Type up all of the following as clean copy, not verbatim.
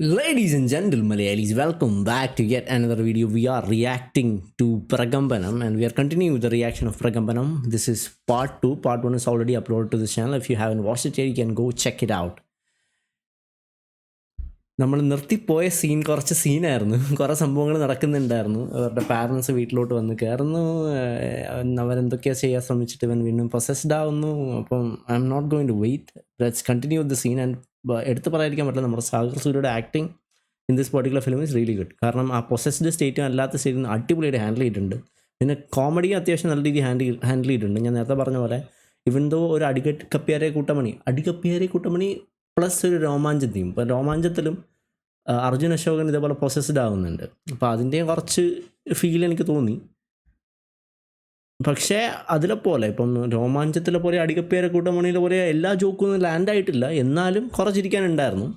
Ladies and gentlemen, Malayalis, welcome back to yet another video. We are reacting to Pragambanam and we are continuing with the reaction of Pragambanam. This is part 2. Part 1 is already uploaded to this channel. If you haven't watched it yet, you can go check it out. നമ്മൾ നിർത്തിപ്പോയ കുറച്ച് സീനായിരുന്നു. കുറേ സംഭവങ്ങൾ നടക്കുന്നുണ്ടായിരുന്നു. അവരുടെ parents വീട്ടിലോട്ട് വന്ന് കയറുന്നു, അവരെന്തൊക്കെയാണ് ചെയ്യാൻ ശ്രമിച്ചിട്ട് ഇവൻ വീണ്ടും പൊസസ്ഡ് ആവുന്നു. അപ്പം I am not going to wait, let's continue with the scene. And എടുത്ത് പറയാതിരിക്കാൻ പറ്റില്ല, നമ്മുടെ സാഗർ സൂര്യയുടെ acting in this particular film is really good. കാരണം ആ പൊസസ്ഡ് സ്റ്റേറ്റും അല്ലാത്ത സ്റ്റേറ്റും അടിപൊളിയായിട്ട് ഹാൻഡിൽ ചെയ്തിട്ടുണ്ട്. പിന്നെ കോമഡി അത്യാവശ്യം നല്ല രീതിയിൽ ഹാൻഡിൽ ചെയ്തിട്ടുണ്ട്. ഞാൻ നേരത്തെ പറഞ്ഞ പോലെ ഇവൻ ദോ ഒരു അടികപ്പിയാരെ കൂട്ടമണി പ്ലസ് ഒരു രോമാഞ്ചം തീം. ഇപ്പം രോമാഞ്ചത്തിലും അർജുൻ അശോകൻ ഇതേപോലെ പൊസസ്ഡ് ആവുന്നുണ്ട്. അപ്പോൾ അതിൻ്റെയും കുറച്ച് ഫീൽ എനിക്ക് തോന്നി. പക്ഷേ അതിലെ പോലെ ഇപ്പം രോമാഞ്ചത്തിലെ പോലെ അടികപ്പിയാരെ കൂട്ടമണിയിലെ പോലെ എല്ലാ ജോക്കൊന്നും ലാൻഡ് ആയിട്ടില്ല. എന്നാലും കുറച്ചിരിക്കാനുണ്ടായിരുന്നു,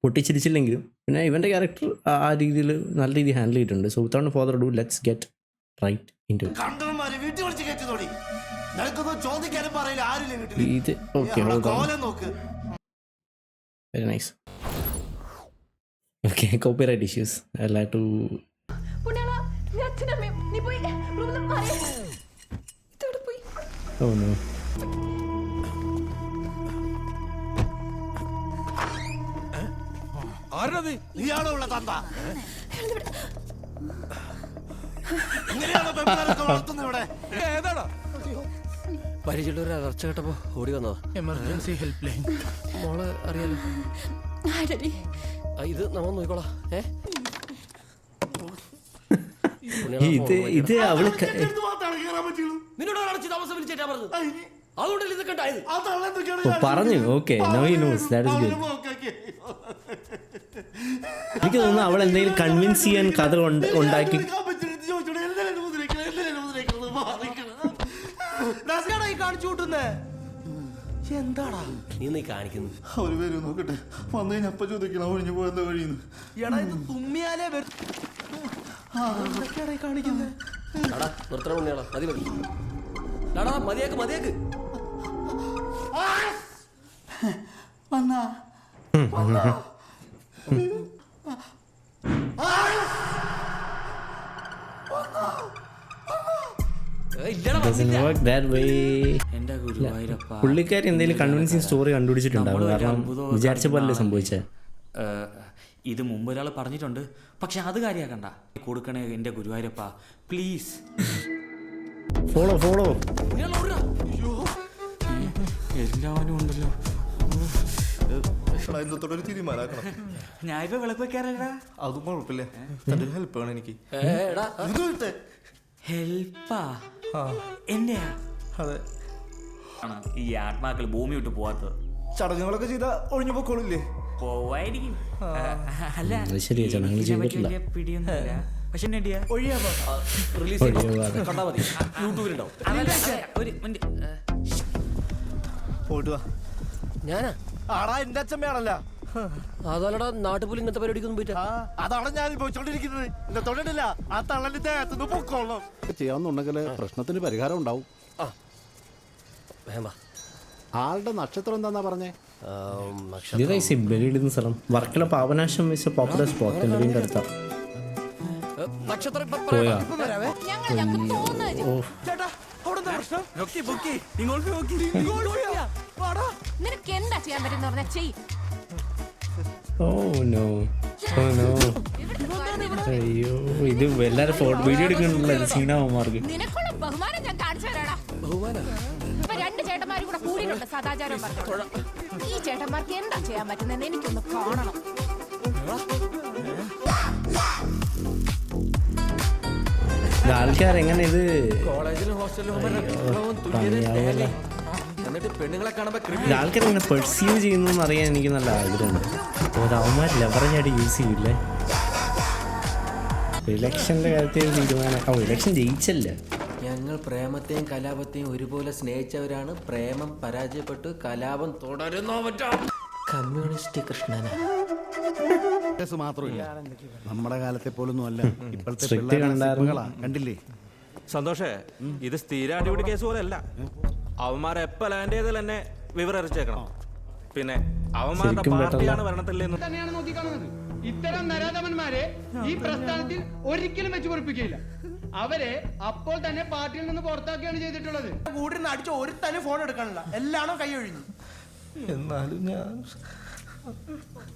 പൊട്ടിച്ചിരിച്ചില്ലെങ്കിലും. പിന്നെ ഇവൻ്റെ ക്യാരക്ടർ ആ രീതിയിൽ നല്ല രീതിയിൽ ഹാൻഡിൽ ചെയ്തിട്ടുണ്ട്. So without further do let's get right into ഇത്. Okay, very nice. Okay, copyright issues. I'll have to. Oh no. ആരത്? നീയാണോ ഉള്ള തന്ത? എങ്ങനെയാണോ പെമ്പിളാരൊക്കെ വളർത്തുന്നത് ഇവിടെ? ഏതാടാ? പരിചയമുള്ള ഒരു അലർച്ച കേട്ടപ്പോ ഓടി വന്നതാ. Emergency help line. മോളെ അറിയാലോ. ഇത് നമ്മ നോക്കിക്കോളാം. ഇത് അവള് പറഞ്ഞു. Okay, no he knows, that is good. എനിക്ക് തോന്നുന്നു അവൾ എന്തെങ്കിലും കൺവിൻസ് ചെയ്യാൻ കഥ ഉണ്ടാക്കി. എന്താടാ നീ കാണിക്കുന്നു? ഒരു പേര് നോക്കട്ടെ, വന്നു കഴിഞ്ഞ അപ്പ ചോദിക്കണം ഒഴിഞ്ഞു പോയെന്താ കഴിയുന്നു. എടാ ഇത് തുമ്മിയാലേ കാണിക്കുന്നത്. നിർത്തണം ഉണ്ണിയാളാ, മതി മതി. മതിയാക്ക് വന്നാ പുള്ളിക്കാരി എന്തെങ്കിലും കൺവിൻസിങ് സ്റ്റോറി കണ്ടുപിടിച്ചിട്ടുണ്ടാവും. കാരണം വിചാരിച്ച പോലെ സംഭവിച്ചേ. ഇത് മുമ്പ് ഒരാൾ പറഞ്ഞിട്ടുണ്ട്, പക്ഷെ അത് കാര്യാക്കണ്ട. കൊടുക്കണേ എന്റെ ഗുരുവായൂരപ്പ, പ്ലീസ്. ഫോളോ എല്ലാവരും ഉണ്ടല്ലോ. ഇന്നത്തോടൊരു തീരുമാനാക്കണം. ഞാൻ ഇപ്പൊ വിളക്ക് വെക്കാറല്ലടാ. അതും കുഴപ്പമില്ല, ഹെൽപ്പ് വേണം എനിക്ക്. ഹെൽപ്പാ? എന്റെയാ? അതെ. ഈ ആത്മാക്കൾ ഭൂമി വിട്ട് പോവാത്തത്. ചടങ്ങുകളൊക്കെ ചെയ്താ ഒഴിഞ്ഞു പോക്കോളില്ലേ? പോവായിരിക്കും. അല്ല, വലിയ പിടിയൊന്നുമില്ല. പക്ഷെ പോയിട്ട് വാ. ഞാനാ? ആടാ എന്റെ അച്ഛമ്മയാണല്ല. അതല്ലടാ, നാട്ടുപോലും ഇങ്ങനത്തെ പരിപാടിക്കൊന്നും പോയിട്ടാ. അതാണ് ഞാൻ പോയിച്ചോണ്ടിരിക്കുന്നത്. എന്നെ തൊണ്ടിട്ടില്ല, ആ തള്ളന്റെ ദേഹത്തുനിന്ന് പൊക്കോളാം. ചെയ്യാവുന്നുണ്ടെങ്കിൽ പ്രശ്നത്തിന് പരിഹാരം ഉണ്ടാവും. ആളുടെ നക്ഷത്രം എന്താന്നാ പറഞ്ഞേ? സ്ഥലം Varkala Papanasam is a popular spot എൻ്റെ വീടിൻ്റെ അടുത്ത. പോയാ അയ്യോ, ഇത് എല്ലാരും വീഡിയോ എടുക്കണല്ലോ സീനാവന്മാർക്ക്. രണ്ട് ചേട്ടന്മാരും കൂടെ കൂടിയിട്ടുണ്ട് സദാചാരം പറഞ്ഞു. ഈ ചേട്ടന്മാർക്ക് എന്താ ചെയ്യാൻ പറ്റുന്നതെന്ന് എനിക്കൊന്ന് കാണണം. ആൾക്കാരെങ്ങനെ ഇത് ആൾക്കാരെങ്ങനെ പെർസീവ് ചെയ്യുന്നു അറിയാൻ എനിക്ക് നല്ല ആഗ്രഹമുണ്ട്. അവന്മാർ ലെവറേജായിട്ട് യൂസ് ചെയ്യില്ലേ ഇലക്ഷന്റെ കാര്യത്തിൽ തീരുമാനം. ഇലക്ഷൻ ജയിച്ചല്ലേ. ഞങ്ങൾ പ്രേമത്തെയും കലാപത്തെയും ഒരുപോലെ സ്നേഹിച്ചവരാണ്. പ്രേമം പരാജയപ്പെട്ടു, കലാപം തുടരുന്നോ പറ്റാ. കമ്മ്യൂണിസ്റ്റ് കൃഷ്ണന മാത്രമില്ല, നമ്മുടെ കാലത്തെ പോലൊന്നും അല്ല. ഇപ്പോഴത്തെ കണ്ടില്ലേ? സന്തോഷേ, ഇത് സ്ഥിര അടിപിടി കേസ് പോലെ അല്ല. അവന്മാരെ എപ്പോ ലാൻഡ് ചെയ്താൽ തന്നെ വിവരം അറിയിച്ചേക്കണം. പിന്നെ അവന്മാരുടെ ശരിക്കും പാർട്ടിയാണ് better ഭരണത്തിലെന്ന് തന്നെയാണ് നോക്കിക്കാണുന്നത്. ഇത്തരം നരാധമന്മാരെ ഈ പ്രസ്ഥാനത്തിൽ ഒരിക്കലും വെച്ച് പൊറിപ്പിക്കുകയില്ല. അവരെ അപ്പോൾ തന്നെ പാർട്ടിയിൽ നിന്ന് പുറത്താക്കുകയാണ് ചെയ്തിട്ടുള്ളത്. കൂടി അടിച്ച ഒരു തന്നെ ഫോൺ എടുക്കാനില്ല, എല്ലാണോ കൈ ഒഴിഞ്ഞു. എന്നാലും ഞാൻ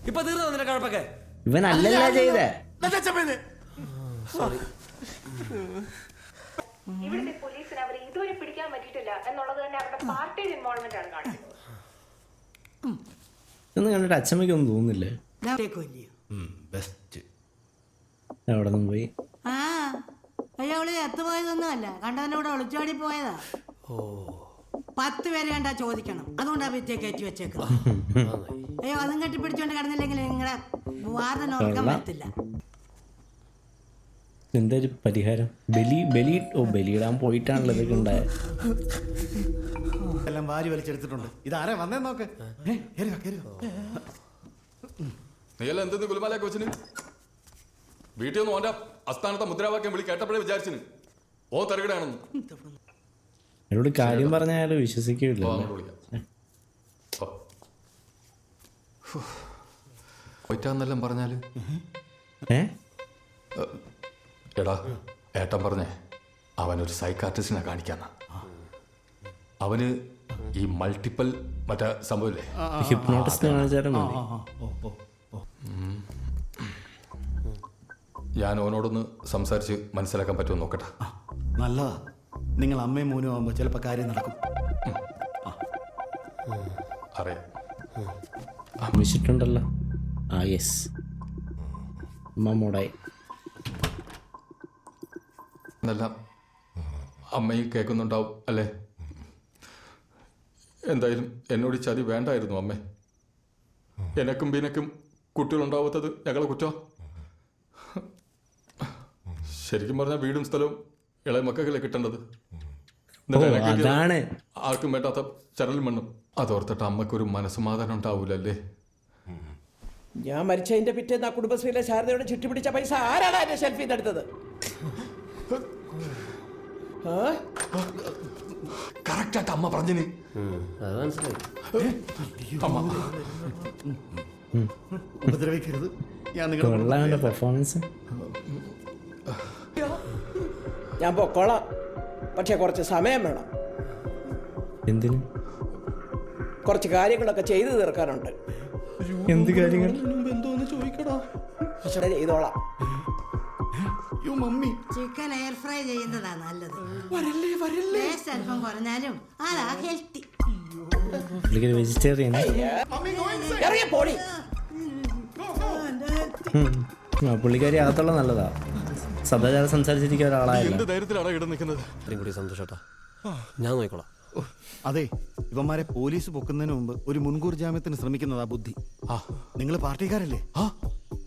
ഇപ്പൊ തീർന്നു നിന്റെ കുഴപ്പമൊക്കെ. ഇവൻ അല്ലല്ല ചെയ്തേ. ഇവിടുത്തെ പോലീസിന് അവർ ഇതുവരെ പിടിക്കാൻ പറ്റിയിട്ടില്ല എന്നുള്ളത് തന്നെ അവരുടെ പാർട്ടിയുടെ ഇൻവോൾവ്മെന്റ് ആണ് കാണിക്കുന്നത്. എന്ന് കണ്ടിട്ട് അച്ഛമ്മയ്ക്കൊന്നും തോന്നുന്നില്ലേ? എവിടെ നിന്നും പോയി ആ അയാള് എത്തുപോയതൊന്നും അല്ല, കണ്ടവന്റെ കൂടെ ഒളിച്ചോടി പോയതാ. 10 പേര് കണ്ടാ ചോദിക്കണം, അതുകൊണ്ടാ ഭിത്തിയെ കയറ്റി വെച്ചേക്കുന്നത്. അയ്യോ അതും കെട്ടിപ്പിടിച്ചോണ്ട് കിടന്നില്ലെങ്കിൽ നിങ്ങളുടെ വാർഡൻ ഓർക്കാൻ പറ്റില്ല. എന്താ ഒരു പരിഹാരം? ബലിയിടാൻ പോയിട്ടാണല്ലോ ഇതൊക്കെ ഉണ്ടായത്. എല്ലാം വാരി വലിച്ചെടുത്തിട്ടുണ്ട്. ഇതാരാ വന്നേ നോക്ക്. നീയെല്ലാം എന്തെന്ന് ഗുലുമാലയൊക്കെ വെച്ചിന് വീട്ടിൽ നിന്ന് ഓൻ്റെ അസ്ഥാനത്തെ മുദ്രാവാക്യം വിളി കേട്ടപ്പോഴേ വിചാരിച്ചിന് ഓ തരകിടാണെന്ന്. എന്നോട് കാര്യം പറഞ്ഞാൽ വിശ്വസിക്കില്ല. ഒറ്റന്നെല്ലാം പറഞ്ഞാല് എടാ ഏട്ടൻ പറഞ്ഞേ അവനൊരു സൈക്കാട്രിസ്റ്റിനെ കാണിക്കാന്ന. അവന് ഈ മൾട്ടിപ്പിൾ മറ്റേ സംഭവമില്ലേ, ഹിപ്നോട്ടിസ്റ്റ് കാണിച്ചാലും മതി. ഞാൻ അവനോടൊന്ന് സംസാരിച്ച് മനസ്സിലാക്കാൻ പറ്റുമോ നോക്കട്ടെ. നല്ലതാ, നിങ്ങൾ അമ്മയും മോനും ആവുമ്പോ ചിലപ്പോ കാര്യം നടക്കും. അറിയാം. വിളിച്ചിട്ടുണ്ടല്ലോ. ആ യെസ്, മമ്മൂടായി. എന്നെല്ലാം അമ്മയും കേൾക്കുന്നുണ്ടാവും അല്ലേ? എന്തായാലും എന്നോട് ഈ ചതി വേണ്ടായിരുന്നു അമ്മേ. എനക്കും ബീനക്കും കുട്ടികളുണ്ടാവാത്തത് ഞങ്ങളെ കുറ്റം. ശരിക്കും പറഞ്ഞാൽ വീടും സ്ഥലവും ഇളയ മക്കളെ കിട്ടേണ്ടത്. അതാണ് ആർക്കും വേണ്ടാത്ത ചരലും മണ്ണും. അതോർത്തിട്ട് അമ്മക്കൊരു മനസ്സമാധാനം ഉണ്ടാവൂലല്ലേ? ഞാൻ മരിച്ചതിന്റെ പിറ്റേന്ന് ആ കുടുംബശ്രീയിലെ ശാരദയോട് ചുറ്റി പിടിച്ച പൈസ ആരാണ് എന്റെ ഷെൽഫിൽ നിന്ന് എടുത്തത്? കറക്റ്റായിട്ട് അമ്മ പറഞ്ഞിന്. അത് മനസ്സിലായി. അമ്മ ഉപദ്രവിക്കരുത്. ഞാൻ കൊള്ളാൻ്റെ പെർഫോമൻസ്. ഞാൻ പൊക്കോളാം, പക്ഷെ കുറച്ച് സമയം വേണം. എന്തിനു? കുറച്ച് കാര്യങ്ങളൊക്കെ ചെയ്തു തീർക്കാനുണ്ട്. എന്ത് കാര്യങ്ങൾ? എന്തോന്ന് ചോദിക്കടാ, ചെയ്തോളാം. മമ്മി ചിക്കൻ എയർ ഫ്രൈ ചെയ്യുന്നതാ നല്ലത്. ടേസ്റ്റ് അല്പം കുറഞ്ഞാലും അതാ ഹെൽത്തി. വെജിറ്റേറിയൻ. ഇറങ്ങി പോടി. പുള്ളിക്കാരി അകത്തുള്ള നല്ലതാ. സദാചാരം സംസാരിച്ചിരിക്കുന്ന ഒരാളായല്ലോ. എന്ത് ധൈര്യത്തിലാണ് ഇവിടെ നിൽക്കുന്നത്? ഇത്രയും കൂടി സന്തോഷേട്ടാ, ഞാൻ നോക്കിക്കോളാം. അതെ, ഇവന്മാരെ പോലീസ് പൊക്കുന്നതിന് മുമ്പ് ഒരു മുൻകൂർ ജാമ്യത്തിന് ശ്രമിക്കുന്നതാ ബുദ്ധി. നിങ്ങൾ പാർട്ടിക്കാരല്ലേ?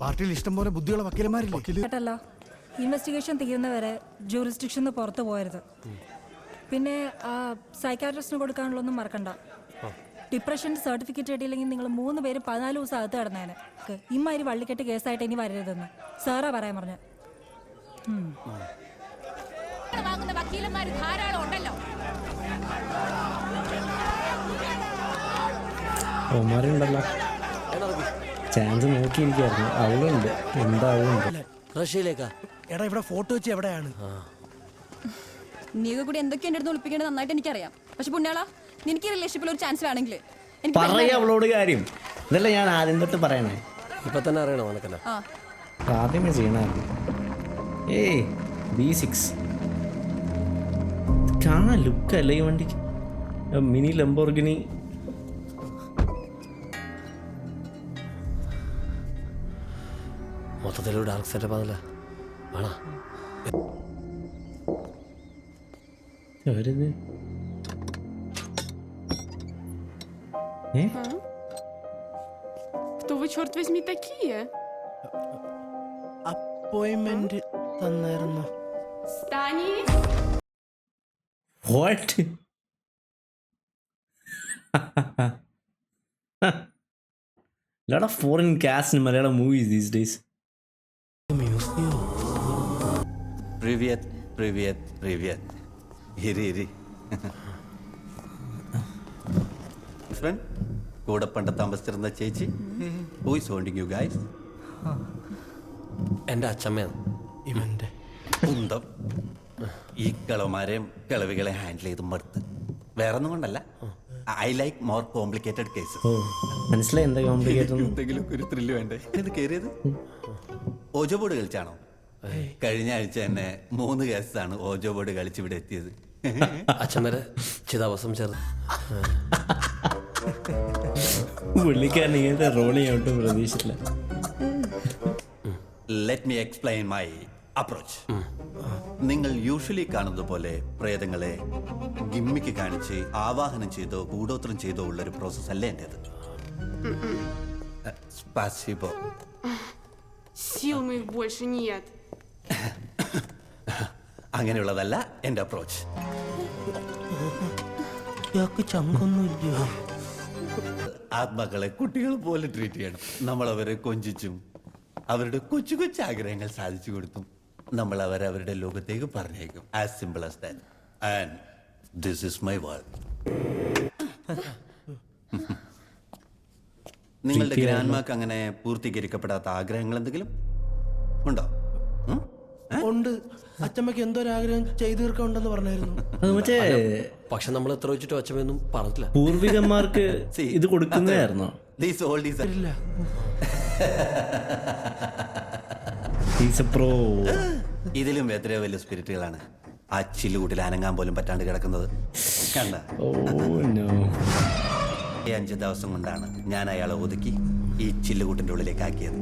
പാർട്ടിയിൽ ഇഷ്ടം പോലെ ബുദ്ധിയുള്ള വക്കീലന്മാരില്ലേ? കേട്ടല്ലോ, ഇൻവെസ്റ്റിഗേഷൻ തീരുന്നവരെ ജൂറിസ്ഡിക്ഷന് പുറത്ത് പോകരുത്. പിന്നെ സൈക്കാട്രിസ്റ്റിന് കൊടുക്കാനുള്ളൊന്നും മറക്കണ്ട. ഡിപ്രഷൻ്റെ സർട്ടിഫിക്കറ്റ് കിട്ടിയില്ലെങ്കിൽ നിങ്ങൾ 3 പേരും 14 ദിവസം അകത്ത് കിടന്നേനെ. ഇമ്മാതിരി വള്ളിക്കെട്ട് കേസായിട്ട് ഇനി വരരുതെന്ന് സാറാ പറയാൻ പറഞ്ഞ. വാങ്ങുന്ന വക്കീലന്മാർ ധാരാളം ഉണ്ടല്ലോ. ഒമാരുണ്ടല്ലോ. ചാൻസ് നോക്കിയിരിക്കായിരുന്നു. അവളുണ്ട്. എന്താവുണ്ട്? റഷ്യയിലേക്കാ? എടാ ഇവിടെ ഫോട്ടോ വെച്ച് എവിടെയാണ്? നീക കൂടി എന്തൊക്കെ എൻ്റെ അടുത്ത് ഒളിപ്പിക്കേണ്ടത് നന്നായിട്ട് എനിക്കറിയാം. പക്ഷെ പുണ്യാളാ, എനിക്ക് റിലേഷൻഷിപ്പിൽ ഒരു ചാൻസ് വേണമെങ്കിൽ പറയാ അവളോട് കാര്യം. ഇതല്ല ഞാൻ ആദ്യം തൊട്ട് പറയണേ. ഇപ്പൊ തന്നെ അറിയണോ നിനക്കല്ല? ആദ്യമേ ചെയ്യണമായിരുന്നു. ഏയ് B6 കാണാൻ ലുക്കല്ലേ ഈ വണ്ടിക്ക്. Mini Lamborghini. മൊത്തത്തിലൊരു ഡാർക്ക് സെറ്റപ്പ് ആണല്ലേ വേണ. അവരിത് Кто вы, черт возьми, такие? അപ്പോയിന്റ്മെന്റ് തന്നായിരുന്നു. Стани? What? Lot of foreign cast in Malayalam movies these days. Привет. Ири. Friend? കൂടെ പണ്ട് താമസിച്ചിരുന്ന ചേച്ചി. Who is holding you guys? എൻ്റെ അച്ഛമ്മയാണ്. ഇവന്റെ കുന്തം. ഈ കിളവന്മാരെയും കിളവികളെ ഹാൻഡിൽ ചെയ്ത് മടുത്ത്. വേറെ ഒന്നും കൊണ്ടല്ല, I like more complicated case. ഓ മനസ്സിലായി എന്താ കോംപ്ലിക്കേറ്റഡ്. എന്തെങ്കിലും ഒരു ത്രില്ല് വേണ്ടേ? ഇത് കയറിയത് ഓജോ ബോർഡ് കളിച്ചാണോ? കഴിഞ്ഞ ആഴ്ച തന്നെ 3 കേസാണ് ഓജോ ബോർഡ് കളിച്ച് ഇവിടെ എത്തിയത്. അച്ഛമ്മരെ ചിതാവസം ചേർന്ന് പുള്ളിക്കാരൻ ഇങ്ങനത്തെ റോൾ ചെയ്യാൻ ഒട്ടും പ്രതീക്ഷിച്ചില്ല. Let me explain my approach. നിങ്ങൾ യൂഷ്വലി കാണുന്നത് പോലെ പ്രേതങ്ങളെ ഗിമ്മിക്ക് കാണിച്ച് ആവാഹനം ചെയ്തോ കൂടോത്രം ചെയ്തോ ഉള്ളൊരു പ്രോസസ് അല്ലേ എൻ്റെത്. സ്പാസിബോ. Сил моих больше нет. അങ്ങനെയുള്ളതല്ല എൻ്റെ അപ്രോച്ച്. ആത്മാക്കളെ കുട്ടികൾ പോലെ ട്രീറ്റ് ചെയ്യണം. നമ്മൾ അവരെ കൊഞ്ചിച്ചും അവരുടെ കൊച്ചു കൊച്ചു ആഗ്രഹങ്ങൾ സാധിച്ചു കൊടുത്തും നമ്മൾ അവരെ അവരുടെ ലോകത്തേക്ക് പറഞ്ഞേക്കും. As simple as that. And this is my world. നിങ്ങളുടെ ഗ്രാൻഡ്മാക്ക് അങ്ങനെ പൂർത്തീകരിക്കപ്പെടാത്ത ആഗ്രഹങ്ങൾ എന്തെങ്കിലും ഉണ്ടോ? ഉണ്ട്. അച്ഛമ്മക്ക് എന്തോ ഒരു ആഗ്രഹം ചെയ്തു തീർക്കാനുണ്ടെന്ന് പറഞ്ഞായിരുന്നു. അത് മറ്റേ പക്ഷെ നമ്മൾ എത്ര വെച്ചിട്ടും അച്ഛമ്മയൊന്നും പറഞ്ഞില്ല. പൂർവികന്മാർക്ക് ഇത് കൊടുക്കുന്നതായിരുന്നോ? ഇതിലും എത്രയോ വലിയ സ്പിരിറ്റുകളാണ് ആ ചില്ലുകൂട്ടിൽ അനങ്ങാൻ പോലും പറ്റാണ്ട് കിടക്കുന്നത്. കണ്ട 5 ദിവസം കൊണ്ടാണ് ഞാൻ അയാളെ ഒതുക്കി ഈ ചില്ലുകൂട്ടിന്റെ ഉള്ളിലേക്ക് ആക്കിയത്.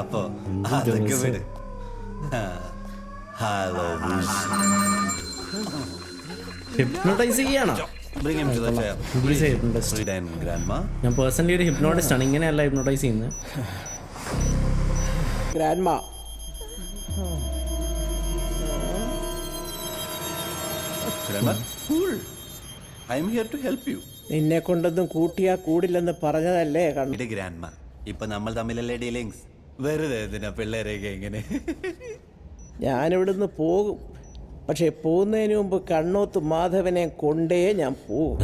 അപ്പോ അതൊക്കെ വിട്. ഹലോ, ഹിപ്നോട്ടൈസ് ചെയ്യണോ? ഞാൻ പേഴ്സണലി ഒരു ഹിപ്നോട്ടിസ്റ്റ് ആണ്. ഇങ്ങനെയല്ല ഹിപ്നോട്ടൈസ് ചെയ്യുന്നത്. ഗ്രാൻഡ്മ നിന്നെ കൊണ്ടൊന്നും കൂട്ടിയാ കൂടില്ലെന്ന് പറഞ്ഞതല്ലേ കണ്ടു. ഗ്രാൻഡ്മ, ഇപ്പൊ നമ്മൾ തമ്മിലല്ലേ ഡീലിങ്സ്. വെറുതെ എന്തിനാ പിള്ളേരെയൊക്കെ എങ്ങനെ? ഞാനിവിടുന്ന് പോകും. പക്ഷെ പോകുന്നതിന് മുമ്പ് കണ്ണോത്ത് മാധവനെ കൊണ്ടേ ഞാൻ പോകും.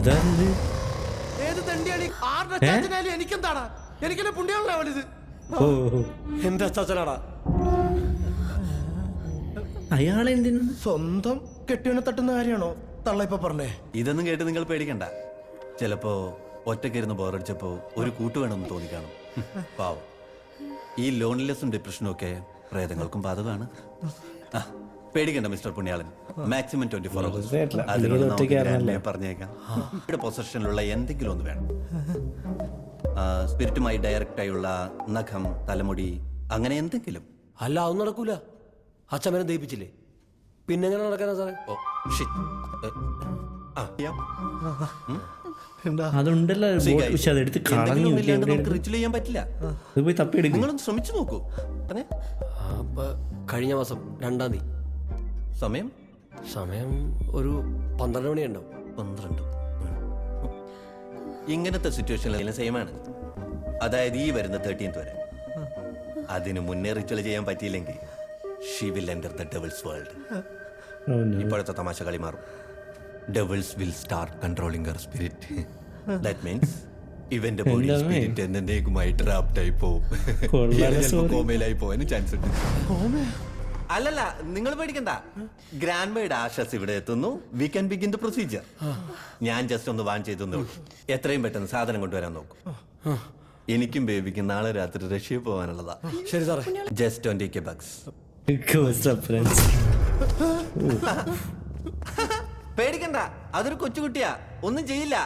എനിക്കെന്താടാ? എനിക്കെന്നെ പുണ്യാണല്ലോ അവളിത്. എന്റെ അച്ചാച്ചനാടാ. അയാളെന്തിനു സ്വന്തം കെട്ടിയവനെ തട്ടുന്ന കാര്യമാണോ തള്ള ഇപ്പൊ പറഞ്ഞേ? ഇതൊന്നും കേട്ട് നിങ്ങൾ പേടിക്കണ്ട. ചിലപ്പോ ഒറ്റക്കിരുന്ന് ബോറടിച്ചപ്പോ ഒരു കൂട്ട് വേണമെന്ന് തോന്നിക്കാണും. പാവം. ഈ ലോൺലിനെസ്സും ഡിപ്രഷനും ഒക്കെ പ്രേതങ്ങൾക്കും ബാധകമാണ്. പേടിക്കണ്ട മിസ്റ്റർ പുണ്യാളൻ. Maximum 24 hours. പറഞ്ഞേക്കാം. ഇവിടെ പൊസഷനിലുള്ള എന്തെങ്കിലും ഒന്ന് വേണം. സ്പിരിറ്റുമായി ഡയറക്റ്റ് ആയുള്ള നഖം, തലമുടി, അങ്ങനെ എന്തെങ്കിലും. അല്ല, അതൊന്നും നടക്കൂല. അച്ഛമ്മനെ ദയിപ്പിച്ചില്ലേ, പിന്നെ എങ്ങനെ നടക്കാനാ സാറേ? അതുണ്ടല്ലോ, പക്ഷെ അതെടുത്ത് കളഞ്ഞു. റിച്വൽ ചെയ്യാൻ പറ്റില്ല. പോയി തപ്പിയെടുക്കും. നിങ്ങളൊന്ന് ശ്രമിച്ചു നോക്കൂ. കഴിഞ്ഞ മാസം 2-ാം തീയതി. സമയം ഒരു 12 മണിയുണ്ടാവും. 12. ഇങ്ങനത്തെ സിറ്റുവേഷനിൽ സെയിമാണ്. അതായത് ഈ വരുന്ന 13th വരെ. അതിന് മുന്നേ റിച്വൽ ചെയ്യാൻ പറ്റിയില്ലെങ്കിൽ she will enter the devil's world. ഇപ്പോഴത്തെ തമാശ കളി മാറും. Devils will start controlling her spirit. That means ഇവന്റെ ബോഡി സ്പിരിറ്റ് എന്നേക്കുമായി ട്രാപ്ഡായി പോവും. കോമയിലായി പോവാനും ചാൻസ് ഉണ്ട്. അല്ലല്ല, നിങ്ങൾ പേടിക്കണ്ട. ഗ്രാൻഡ്മയുടെ ആശസ് ഇവിടെ എത്തുന്നു. We can begin the procedure. ഞാൻ ജസ്റ്റ് ഒന്ന് വാൺ ചെയ്തു. എത്രയും പെട്ടെന്ന് സാധനം കൊണ്ടുവരാൻ നോക്കും. എനിക്കും ബേബിക്കും നാളെ രാത്രി റഷ്യയിൽ പോകാനുള്ളതാ. ശരി സാറേ. Just 20K bucks. പേടിക്കണ്ട, അതൊരു കൊച്ചുകുട്ടിയാ, ഒന്നും ചെയ്യില്ല.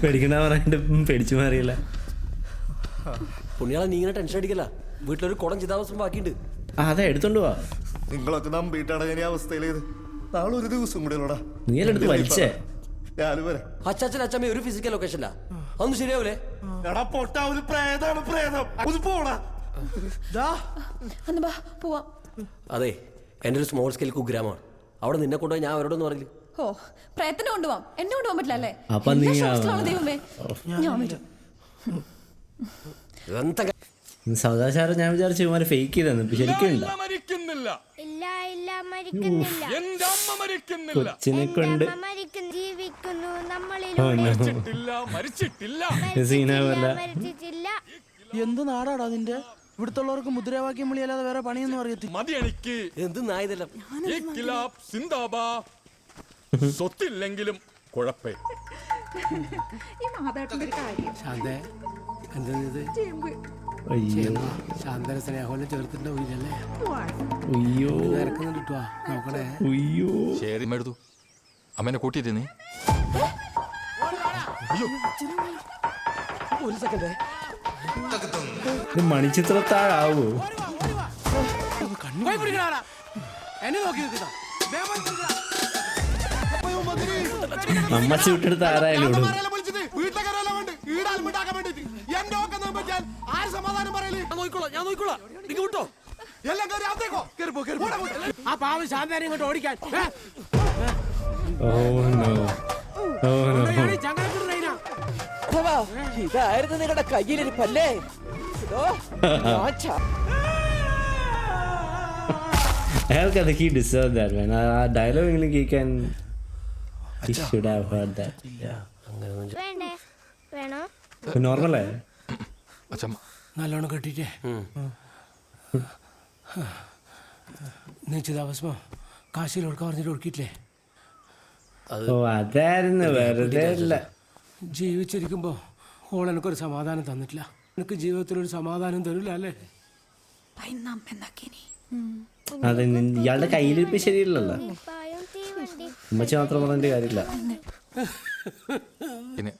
പേടിക്കണ്ട പറഞ്ഞിട്ട് പേടിച്ചു മാറിയില്ല. പുണ്യാളെ, നീ ഇങ്ങനെ ടെൻഷൻ അടിക്കല്ല. വീട്ടിലൊരു കുടം ചിതാവസ്ഥ ബാക്കിയുണ്ട്. അതെ, എടുത്തോണ്ട് പോവാ. നിങ്ങളൊക്കെ നമ്പിട്ടാണ് ഞാൻ ഈ അവസ്ഥയിലേത്. നാളെ ഒരു ദിവസം കൂടെ നീ എടുത്ത് വലിച്ചേ. അച്ചാച്ചൻ അച്ഛമ്മ ഒരു ഫിസിക്കൽ ലൊക്കേഷനില്ല. അതൊന്നും ശരിയാവൂലേ? അതെ, എന്റെ ഒരു സ്മോൾ സ്കെയിൽ കുഗ്രാമമാണ്. അവിടെ നിന്നെ കൊണ്ടുപോയി ഞാൻ അവരോടൊന്നും പറയില്ല. ഓ, പ്രയത്നം കൊണ്ടുപോവാം. എന്നെ കൊണ്ടുപോകാൻ പറ്റില്ല അല്ലേ? ദൈവമേ, ഞാൻ വരും. സദാചാരം ഞാൻ വിചാരിച്ചു ഫേക്ക് ചെയ്തെന്ന്. ശരിക്കും മരിക്കുന്നില്ല. ഇല്ല ഇല്ല മരിക്കുന്നില്ല. എന്റെ അമ്മ മരിക്കുന്നില്ല. കൊച്ചിനെ കൊണ്ട് ജീവിക്കുന്നു മരിച്ചിട്ടില്ല. മരിച്ചിട്ടില്ല. എന്ത് നാടാടാ നിന്റെ? ഇവിടുത്തുള്ളവർക്ക് മുദ്രാവാക്യം വിളിയല്ലാതെ വേറെ പണിയൊന്നും അറിയത്തില്ല. മതി എനിക്ക്. എന്ത് നായതെല്ലാം സ്വത്തില്ലെങ്കിലും കുഴപ്പേ. ഈ മാതാട്ടിന്റെ ഒരു കാര്യം ശാന്തേ, എന്താ ഇത്? ശാന്തര സ്നേഹം ചേർത്തിന്റെ ഉയരല്ലേ? ഇറക്കുന്നുണ്ട് നോക്കണേ. ശരി എടുത്തു. അമ്മേനെ കൂട്ടിയിട്ട് നീ ഒരു സെക്കൻഡ്. മണിച്ചിത്രത്താഴാവോ? എന്നെ നോക്കി അമ്മച്ചി വിട്ടെടുത്ത് ആരായാലും ഇടും. ഞാൻ നോക്കിക്കോളാം. നിങ്ങൾ വിട്ടോ. ആ പാവം ശാന്തനെ ഇങ്ങോട്ട് ഓടിക്കാൻ. ഇതായിരുന്നു നിങ്ങളുടെ കയ്യിലിരിപ്പല്ലേ? അയാൾക്കത് he deserved that man. ആ ഡയലോഗെങ്കിലും കേൾക്കാൻ he should have heard that. വേണ്ടേ? വേണോ? നോർമലേ നല്ലോണം കെട്ടിട്ടേ നിശ്ചിതാവസ്മോ കാശിയിൽ കൊടുക്കാൻ പറഞ്ഞിട്ട് കൊടുക്കില്ലേ? ഓ അതായിരുന്നു, വെറുതെ അല്ല. ജീവിച്ചിരിക്കുമ്പോ ഓൾ എനിക്കൊരു സമാധാനം തന്നിട്ടില്ല. എനിക്ക് ജീവിതത്തിലൊരു സമാധാനം തരില്ല അല്ലേ? അതെ, ഇയാളുടെ കയ്യിലിരിപ്പ് ശരിയല്ലല്ലോ. അമ്മച്ചി മാത്രം പറഞ്ഞിട്ട് കാര്യമില്ല. പിന്നെ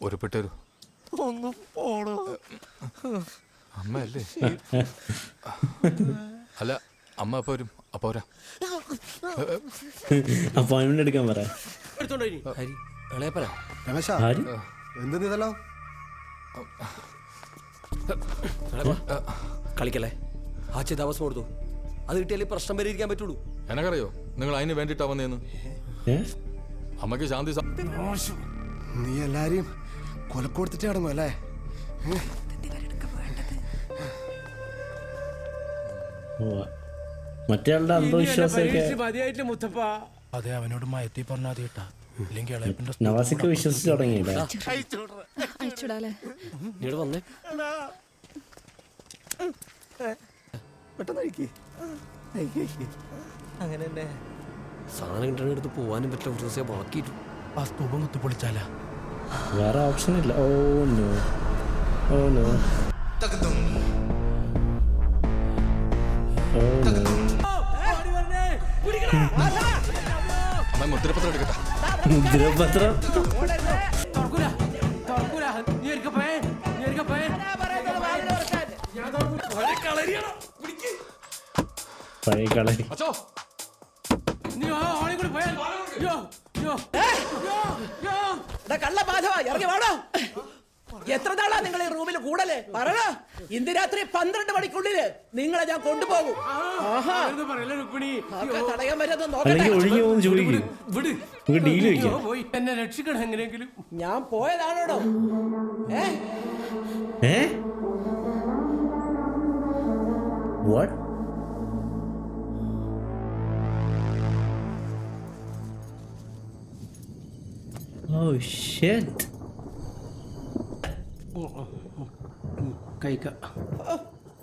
ഒരു പെട്ടൊരു അമ്മയല്ലേ? അല്ല, അമ്മ അപ്പൊ വരും. അപ്പൊ വരാം. അപ്പോയിന്റ്മെന്റ് എടുക്കാൻ പറ. എന്തെന്നോ കളിക്കല്ലേ? ആ ചിതാവസ്ഥ കൊടുത്തു. അത് കിട്ടിയാലേ പ്രശ്നം പരിഹരിക്കാൻ പറ്റുള്ളൂ. എനക്കറിയോ നിങ്ങൾ അതിന് വേണ്ടിട്ടാ വന്നേന്ന്. അമ്മക്ക് ശാന്തി. നീ എല്ലാരെയും കൊലക്കൊടുത്തിട്ട് അടങ്ങും അല്ലേ? മറ്റേ ആളുടെ അന്ധവിശ്വാസമൊക്കെ അതെ, അവനോട് മയത്തി പറഞ്ഞാൽ കേട്ടാ. നവാസിക്ക് വിശ്വസിച്ച് തുടങ്ങിയില്ല. വന്നേ അങ്ങനെ തന്നെ സാധനം കിട്ടണ എടുത്ത് പോവാനും പറ്റില്ല. ഒരു ദിവസം ബാക്കിയിട്ടു. ആ സ്തൂപം കുത്തി പൊളിച്ചാലാ? വേറെ ഓപ്ഷൻ ഇല്ല. Oh no, oh no, oh no. മുദ്രപത്രം എടുക്കട്ടെ. മുദ്രപത്രം പഴയ കളരി. എത്ര നാളാ നിങ്ങൾ ഈ റൂമിൽ കൂടല്? പറ. ഇന്ന് രാത്രി 12 മണിക്കുള്ളില് നിങ്ങളെ ഞാൻ കൊണ്ടുപോകും. തടയാൻ അല്ലെങ്കിൽ ഒഴിഞ്ഞു പോകുന്ന ജോലിക്ക് ഡീല് വയ്ക്കാം. എന്നെ രക്ഷിക്കണം എങ്ങനെയെങ്കിലും. ഞാൻ പോയതാണോ? What? Oh shit.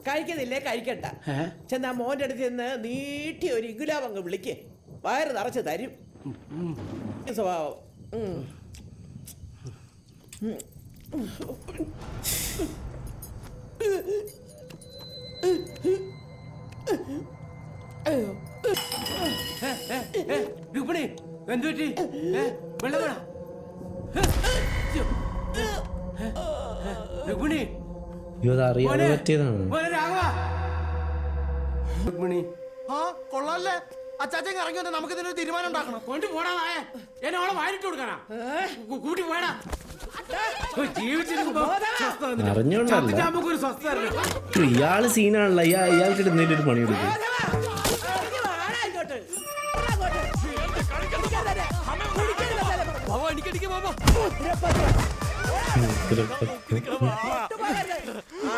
കഴിക്കുന്നില്ലേ? കഴിക്കണ്ട. ചെന്നാ മോന്റെ അടുത്ത് നിന്ന് നീട്ടി ഒരു ഇഗുലാവ് അങ്ങ് വിളിക്കേ. വയറ് നിറച്ച് തരും. സ്വഭാവം. രുക്മിണി, എന്ത് പറ്റി? വെള്ളം വേണം. രുക്മിണി, അറിയാതെ പറ്റിയതാണ്. രുക്മിണി, കൊള്ളാല്ലേ? അച്ചാച്ചൻ ഇറങ്ങി വന്നാൽ നമുക്ക് ഇതിനൊരു തീരുമാനം ഉണ്ടാക്കണം. കൊണ്ട് പോടാ നായ. എന്നെ അവളെ വാരിട്ട് കൊടുക്കാനാ? കൂട്ടി പോടാ. അറിഞ്ഞോണ്ടല്ല, ഇയാള് സീനാണല്ലോ. ഇയാൾക്ക് എന്തെങ്കിലും ഒരു പണി കൊടുക്കും.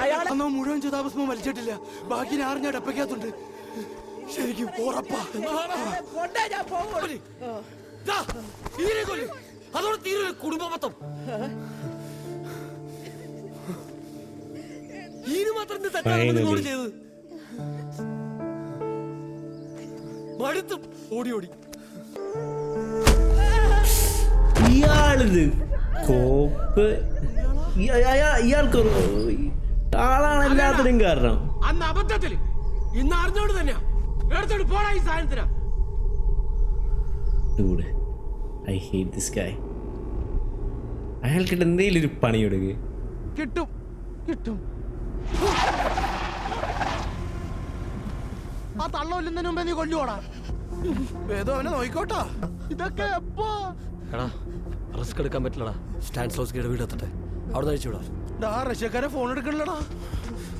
അയാളെന്നോ മുഴുവൻ ചിതാഭസ്മം വലിച്ചിട്ടില്ല. ബാക്കി 6 ഞാൻ ഡപ്പയ്ക്കകത്തുണ്ട്. ശരിക്കും ഉറപ്പാ കൊണ്ടേ ഞാൻ പോകുള്ളൂ. അതോടെ തീരെ കുടുംബം മൊത്തം ഈന് മാത്രം തെറ്റാണ് ചെയ്തത്. മടുത്തും ഓടി ഓടി ഇയാളിത് കോപ്പ് ഇയാൾക്ക് ആളാണ് എല്ലാത്തിനും കാരണം. അന്ന് അബദ്ധത്തില് ഇന്ന് അറിഞ്ഞോണ്ട് തന്നെയാ എടുത്തോണ്ട് പോടാ ഈ സാധനത്തിനാ. Dude, I hate this guy. അയാൾക്കിട്ട് എന്തെങ്കിലും ഒരു പണി കൊടുക്കുക. കിട്ടും കിട്ടും. ആ തള്ളൊല്ലുന്നതിന് മുമ്പേ നീ കൊല്ലുവാടാ. ഏതോ അവനെ നോയിക്കോട്ടാ. ഇതൊക്കെ എപ്പോ? എടാ റിസ്ക് എടുക്കാൻ പറ്റില്ലടാ. സ്റ്റാൻസ്ലോസ്കിയുടെ വീട് എത്തട്ടെ, അവിടെ നിന്ന് അയച്ചുവിടാ. റഷ്യക്കാരെ ഫോൺ എടുക്കണല്ലടാ.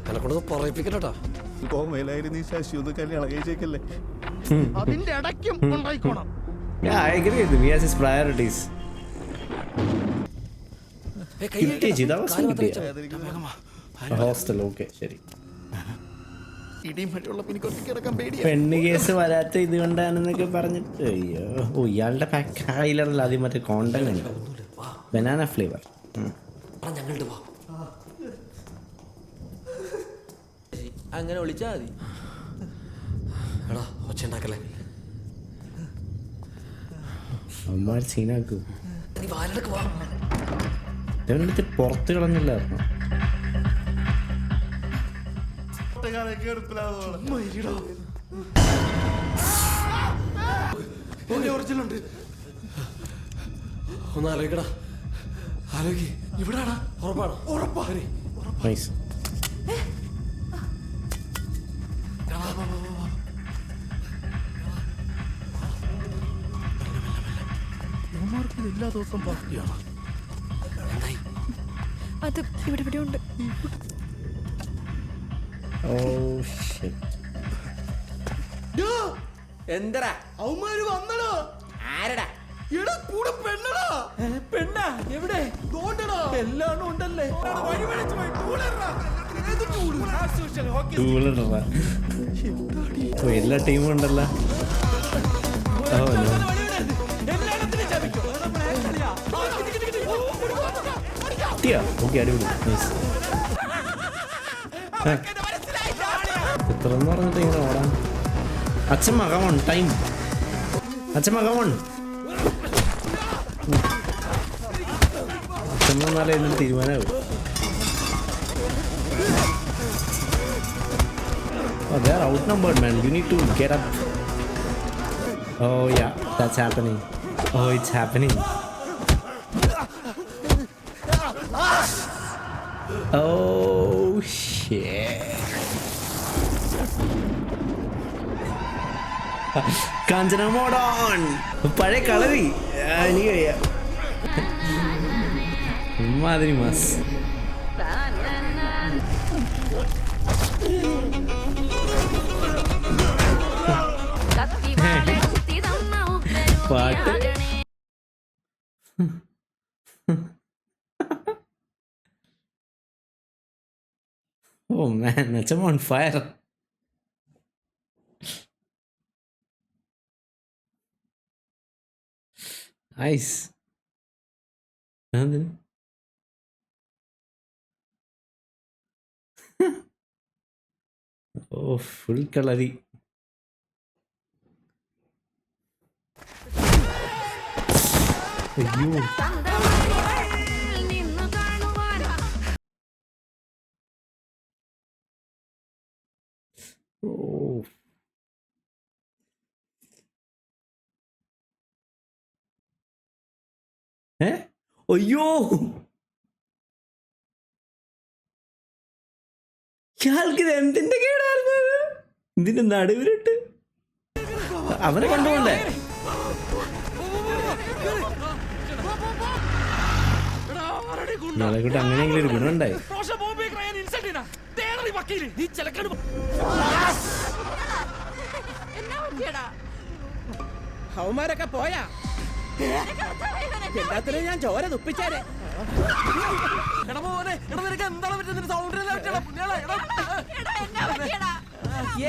എന്നെ കൊണ്ടത് പറയിപ്പിക്കട്ടാ. നീ ശശി ഒന്ന് കല്യാണം കഴിച്ചേക്കല്ലേ. അതിന്റെ ഇടയ്ക്കും ഉണ്ടായിക്കോണം. Yeah, I agree with him. He has his priorities. Hostel okay ശരി. പെണ്ണ് കേസ് വരാത്ത ഇത് കൊണ്ടാണെന്നൊക്കെ പറഞ്ഞിട്ട് അയ്യോ. ഓ ഇയാളുടെ കയ്യിലല്ല ആദ്യം മറ്റേ കോണ്ടന്റ് ഉണ്ട്, ബനാന ഫ്ലേവർ. അങ്ങനെ വിളിച്ചാ മതി. എടാ ഒച്ച ഉണ്ടാക്കല്ലേ. അമ്മമാർ സീനാക്കൂ. ഇവനെടുത്ത് പുറത്ത് കളഞ്ഞില്ലായിരുന്നു. ഒന്ന് ആലോചിക്കടാ. ആലോചിക്ക്. ഇവിടാടാ. ഉറപ്പാണ്. ഉറപ്പാ. നൈസ്. എല്ലാ ദിവസവും പാർട്ടിയാണ്. അത് ഇവിടെ ഇവിടെ ഉണ്ട്. എന്തടാ അവന്മാര് വന്നടാ. ആരടാ? എടാ കൂടെ പെണ്ണടാ. പെണ്ണാ എവിടെ? തോണ്ടടാ. എല്ലാം ഉണ്ടല്ലേ. എല്ലാ ടീമും ഉണ്ടല്ലോ. ഓക്കെ അടിപൊളി. നൈസ്. എത്രന്ന് പറഞ്ഞിട്ട് ഇങ്ങനെ ഓടാൻ. അച്ഛമ്മ കമോൺ ടൈം. അച്ഛമ്മ കമോൺ. അച്ഛമ്മ എന്നാലേ ഇതിന് തീരുമാനമാവും. Oh, they are outnumbered, man. You need to get up. Oh yeah, that's happening. Oh, it's happening. Oh shit. Kanjana mode on. പഴയ കളരി മാതിരി മാസ്. പാട്ട്. Oh man, I'm on fire. Nice. Oh, full കളരി. അയ്യോ. Oh. അയ്യോ ഇയാൾക്കിത് എന്തിന്റെ കേടായിരുന്നു. ഇതിന്റെ നടുവിലിട്ട് അവനെ കണ്ടുകൊണ്ടേ. നാളെക്കൂട്ട് അങ്ങനെയെങ്കിലും ഒരു ഗുണമുണ്ടായി. അവന്മാരൊക്കെ പോയാ എല്ലാത്തിനും ഞാൻ ചോര തുപ്പിച്ചാരെ.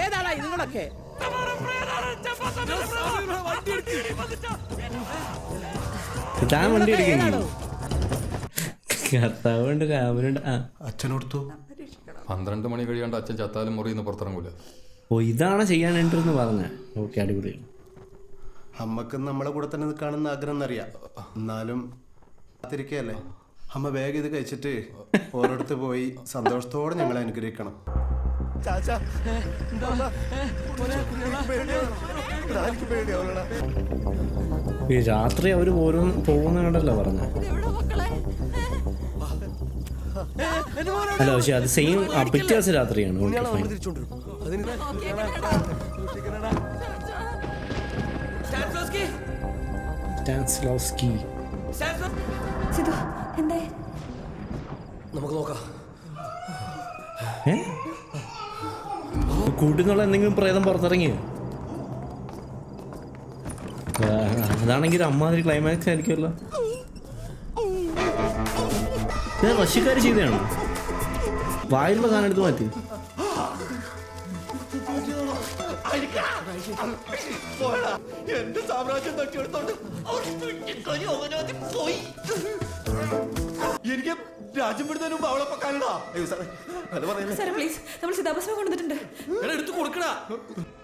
ഏതാടാ ഇതുങ്ങളൊക്കെ? താൻ വണ്ടി എടുക്കുന്നു. കർത്താവുണ്ട്, രാമനുണ്ട്. അച്ഛനോടുത്തു 12 മണി കഴിയാണ്ട് അച്ഛൻ ചത്താലും മുറിന്ന് പുറത്തിറങ്ങൂല. ഓ, ഇതാണ് ചെയ്യാനായിട്ടിരുന്ന് പറഞ്ഞ. ഓക്കെ, അടിപൊളി. അമ്മക്ക് നമ്മളെ കൂടെ തന്നെ നിൽക്കാണെന്ന് ആഗ്രഹം എന്നറിയാം. എന്നാലും കാത്തിരിക്കല്ലേ. അമ്മ വേഗം ഇത് കഴിച്ചിട്ട് ഓരോരുത്ത് പോയി സന്തോഷത്തോടെ ഞങ്ങളെ അനുഗ്രഹിക്കണം. ഈ രാത്രി അവര് പോകുന്ന കണ്ടല്ലോ പറഞ്ഞ. അല്ല, പക്ഷെ അത് സെയിം പിറ്റേ ദിവസം രാത്രിയാണ്. നമുക്ക് നോക്കാം. കൂട്ടിന്നുള്ള എന്തെങ്കിലും പ്രേതം പുറത്തിറങ്ങിയോ? അതാണെങ്കിൽ അമ്മാതിരി ക്ലൈമാക്സ് ആയിരിക്കുമല്ലോ. റഷ്യക്കാര് ചെയ്തതാണോ? വായിലുള്ള സാധനം എടുത്ത് മാറ്റി. എന്റെ സാമ്രാജ്യം തട്ടിയെടുത്തോണ്ട് എനിക്ക് രാജ്യം വിടുന്നതിന് മുമ്പ് അവളെ കാണാ. എടുത്തു കൊടുക്കടാ.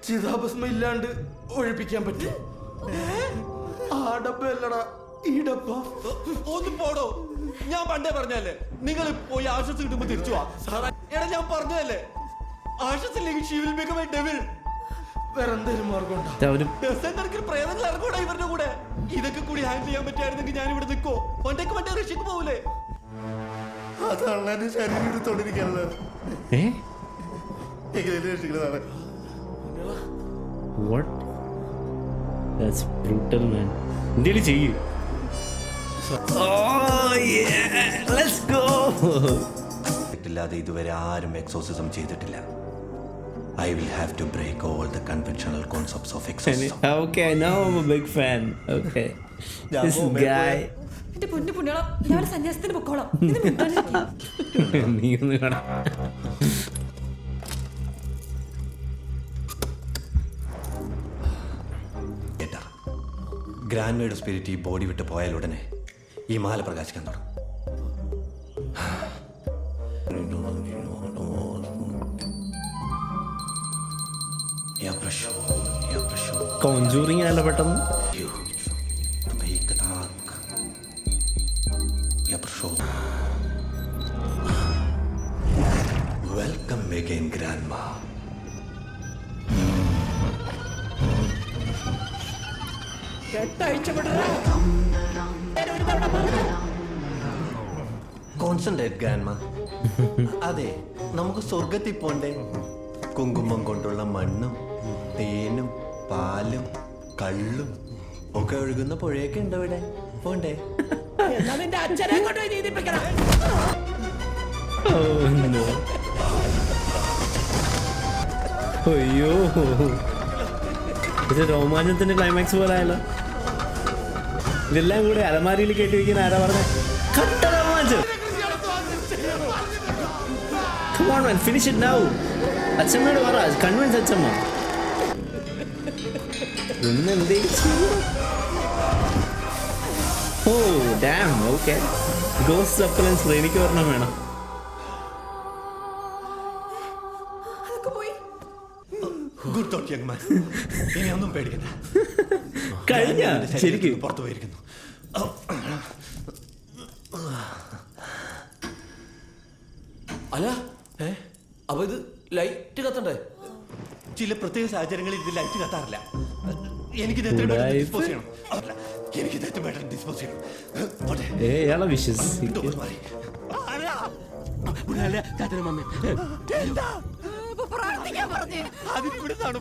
ചിതാഭസ്മം ഇല്ലാണ്ട് ഒഴിപ്പിക്കാൻ പറ്റും. ആ ഡബ്ബ അല്ലടാ ഈ ഡബ്ബ. ഒന്ന് പോടോ. ഞാൻ പണ്ടേ പറഞ്ഞല്ലേ നിങ്ങൾ പോയി ആശസ് കിട്ടുമ്പോ തിരിച്ചു വാ. എടാ ഞാൻ പറഞ്ഞതല്ലേ ആശസില്ലെങ്കിൽ she will become a devil. വേറെ എന്തെങ്കിലും മാർഗമുണ്ടോ? പ്രേതങ്ങൾ ഇറങ്ങൂടാ ഇവരുടെ കൂടെ. ഇതൊക്കെ കൂടി ഹാൻഡിൽ ചെയ്യാൻ പറ്റായിരുന്നെങ്കിൽ ഞാൻ ഇവിടെ നിൽക്കോ. പണ്ടേക്ക് റഷ്യക്ക് പോകൂലേ. അതാണ് എന്റെ ശരീരം എടുത്തോണ്ടിരിക്കാനുള്ളത്. രക്ഷിക്കുന്നതാണ്. ഇല്ലാതെ ഇതുവരെ ആരും എക്സോസിസം ചെയ്തിട്ടില്ല. I will have to break all the conventional concepts of exorcism. Okay, now I'm a big fan. Okay. This guy. ഞാൻ സന്യാസത്തിന് പൊക്കോളാം. നീ ഒന്ന് കാണാ. ഗ്രാൻഡ് സ്പിരിറ്റ് ഈ ബോഡി വിട്ട് പോയാൽ ഉടനെ ഈ മാല പ്രകാശിക്കാൻ തുടങ്ങും. കോൺജൂറിങ് ആണല്ലോ പെട്ടെന്ന്. Welcome again grandma. Concentrate grandma. അതെ, നമുക്ക് സ്വർഗത്തിൽ പോണ്ടേ. കുങ്കുമം കൊണ്ടുള്ള മണ്ണും തേനും പാലും കള്ളും ഒക്കെ ഒഴുകുന്ന പുഴയൊക്കെ ഉണ്ട് ഇവിടെ. പോണ്ടേ? അയ്യോ, ഇത് രോമാഞ്ചത്തിന്റെ ക്ലൈമാക്സ് പോലെ ആയല്ലോ. ഇതെല്ലാം കൂടെ അലമാരിയിൽ കയറ്റി വയ്ക്കുന്ന ആരാ പറഞ്ഞ? കട്ട രോമാഞ്ചം. Come on man, finish it now. അച്ഛമ്മയോട് പറ, കൺവിൻസ് അച്ഛമ്മ. ഓ ഡാം, ഓക്കെ. ഗോസ്റ്റ് അപ്പലൻസ് എനിക്ക് ഒരെണ്ണം വേണം. Good thought young man. ഇനി ഒന്നും പേടിക്കണ്ട. കഴിഞ്ഞ ശരിക്കും പുറത്തു പോയിരിക്കുന്നു. അല്ല, അപ്പൊ ഇത് ലൈറ്റ് കത്തണ്ടേ? ചില പ്രത്യേക സാഹചര്യങ്ങളിൽ ഇത് ലൈറ്റ് കത്താറില്ല. എനിക്കിത് എത്ര പെട്ടെന്ന് ഡിസ്പോസ് ചെയ്യണം. എനിക്കിത് എത്ര പെട്ടെന്ന് ഡിസ്പോസ് ചെയ്യണം. ഇയാളെ വിശ്വസിക്കും.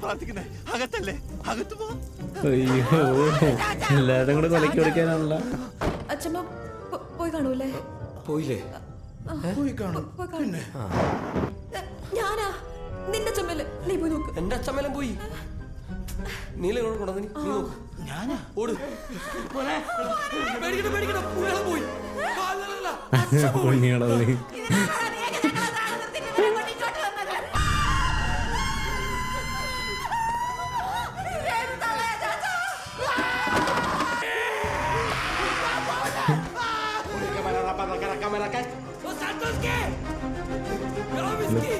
പ്രാർത്ഥിക്കുന്നത് അകത്തല്ലേ? അകത്ത് പോ. അയ്യോ, എല്ലാവരും കൂടെ കൊലക്കി കൊടുക്കാനാണല്ലോ. അച്ഛമ്മ പോയി കാണൂല്ലേ? പോയില്ലേ? പോയി കാണും. ഞാനാ നിന്റെ ചമ്മല്. നീ പോയി നോക്ക്. എന്റെ അച്ഛമ്മേലും പോയി. നീല കൊണ്ടു നീ നോക്ക്. ഞാനാ ഓട്. പേടിക്കണ്ട പേടിക്കണ്ട, പുള്ളികളെ പോയി. പുണ്യാളെ പോയി.